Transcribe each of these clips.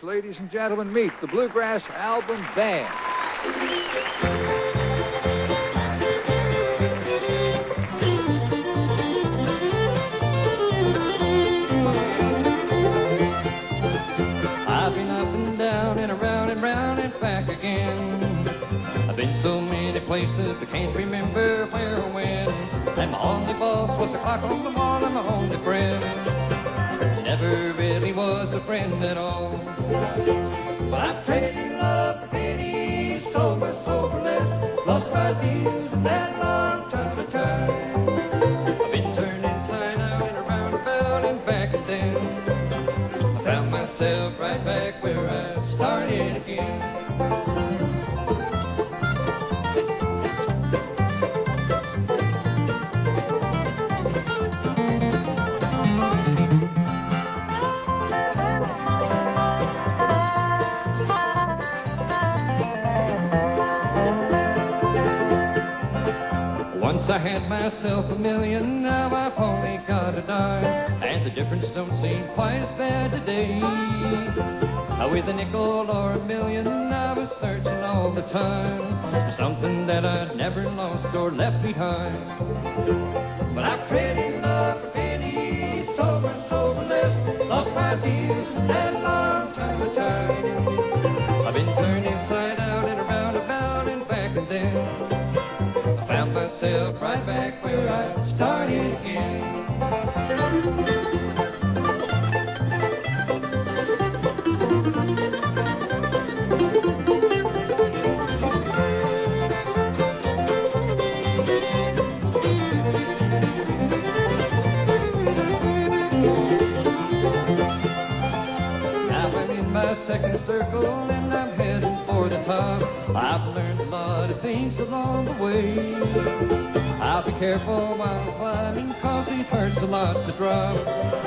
ladies and gentlemen, meet the Bluegrass Album Band. I've been up and down and around and round and back again. I've been so many places I can't remember where or when. And my only boss was the clock on the wall and my only friend. Never really was a friend at all. But I traded love for pennies, sober, soberless, lost my views in that long time of time. I've been turned inside out and around about and back and then I found myself right back where I started again. Once I had myself a million, now I've only got a dime, and the difference don't seem quite as bad today. With a nickel or a million, I was searching all the time for something that I'd never lost or left behind. But I've traded love for pennies, sober, soberless, lost my views in that long time of time. I've been turned inside out and around about and back and then I found myself right back where I started again. Now I'm in my second circle and I'm heading for the top. I've learned a lot of things along the way. I'll be careful while climbing, cause it hurts a lot to drop.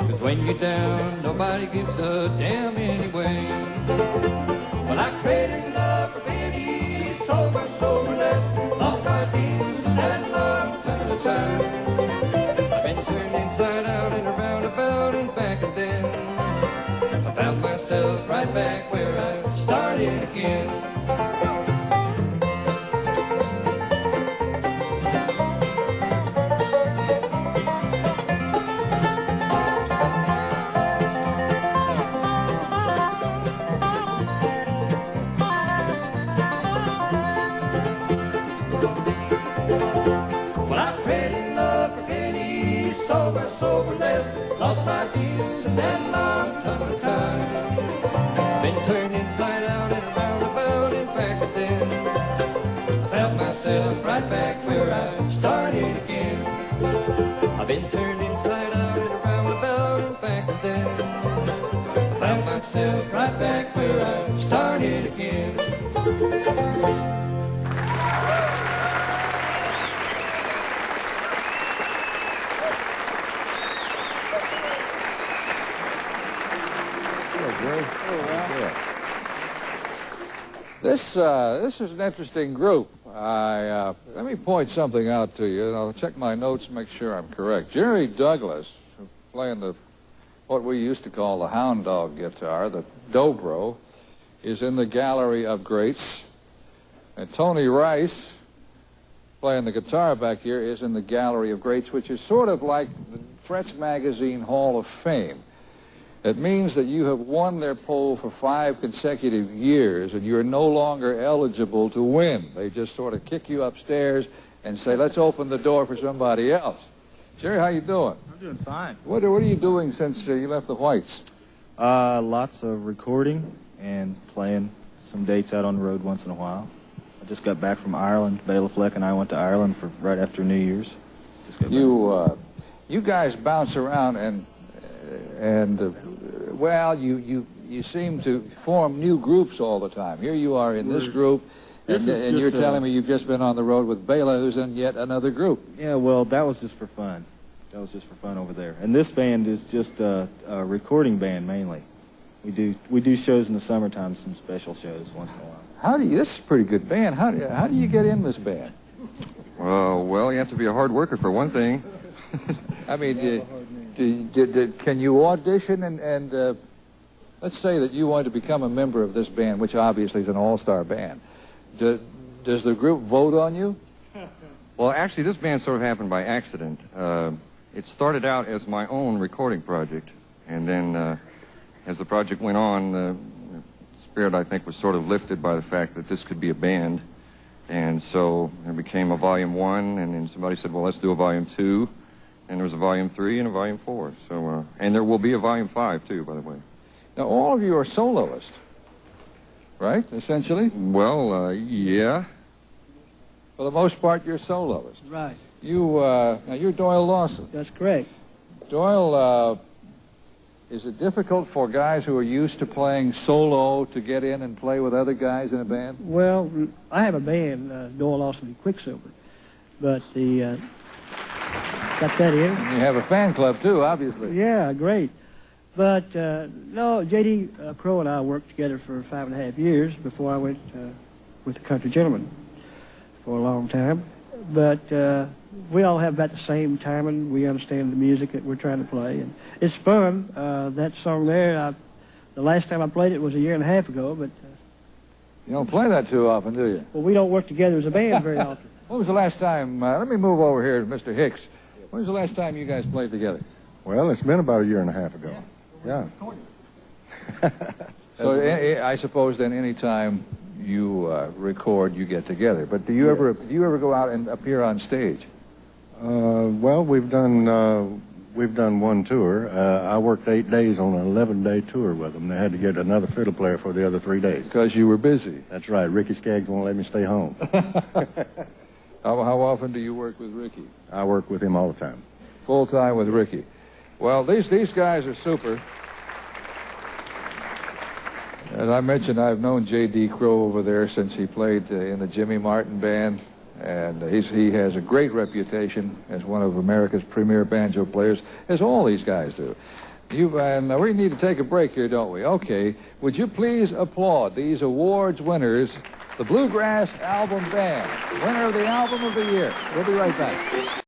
Cause when you're down, nobody gives a damn anyway. But I traded love for pennies, sober, soberless, lost my views in that long time of time. I've been turned inside out and around about and back and then I found myself right back where I started again. Lost my views in that long time of time. Been turned inside out and around about and back and then I found myself right back where I started again. I've been turned inside out and around about and back and then I found myself right back where I started again. This is an interesting group. Let me point something out to you, and I'll check my notes and make sure I'm correct. Jerry Douglas, playing what we used to call the hound dog guitar, the dobro, is in the Gallery of Greats. And Tony Rice, playing the guitar back here, is in the Gallery of Greats, which is sort of like the Fretz Magazine Hall of Fame. It means that you have won their poll for 5 consecutive years and you're no longer eligible to win. They just sort of kick you upstairs and say, let's open the door for somebody else. Jerry, how you doing? I'm doing fine. What are you doing since you left the Whites? Lots of recording and playing some dates out on the road once in a while. I just got back from Ireland. Bela Fleck and I went to Ireland for right after New Year's. You guys bounce around well, you seem to form new groups all the time. Here you are in this group, and you're telling me you've just been on the road with Bela, who's in yet another group. Yeah, well, that was just for fun. That was just for fun over there. And this band is just a recording band mainly. We do shows in the summertime, some special shows once in a while. This is a pretty good band. How do you get in this band? Well, you have to be a hard worker for one thing. I mean, can you audition and let's say that you wanted to become a member of this band, which obviously is an all-star band. Does the group vote on you? Well, actually, this band sort of happened by accident. It started out as my own recording project, and then as the project went on, the spirit, I think, was sort of lifted by the fact that this could be a band. And so it became a volume 1, and then somebody said, well, let's do a volume 2. And there was a volume 3 and a volume 4. So, and there will be a volume 5, too, by the way. Now, all of you are soloists, right, essentially? Well, yeah. For the most part, you're soloist. Right. Now, you're Doyle Lawson. That's correct. Doyle, is it difficult for guys who are used to playing solo to get in and play with other guys in a band? Well, I have a band, Doyle Lawson and Quicksilver, but the got that in. And you have a fan club too, obviously. Yeah, great. But no, J.D. Crowe and I worked together for 5.5 years before I went with the Country Gentlemen for a long time. But we all have about the same timing. We understand the music that we're trying to play, and it's fun. That song there, the last time I played it was a year and a half ago, but... you don't play that too often, do you? Well, we don't work together as a band very often. When was the last time, let me move over here to Mr. Hicks. When was the last time you guys played together? Well, it's been about a year and a half ago. Yeah. So I suppose then any time you record, you get together. But do you ever go out and appear on stage? Well, we've done one tour. I worked 8 days on an 11-day tour with them. They had to get another fiddle player for the other 3 days. Because you were busy. That's right. Ricky Skaggs won't let me stay home. How often do you work with Ricky? I work with him all the time. Full time with Ricky. Well, these guys are super. As I mentioned, I've known J.D. Crowe over there since he played in the Jimmy Martin Band, and he has a great reputation as one of America's premier banjo players, as all these guys do. And we need to take a break here, don't we? Okay. Would you please applaud these awards winners, the Bluegrass Album Band, winner of the Album of the Year. We'll be right back.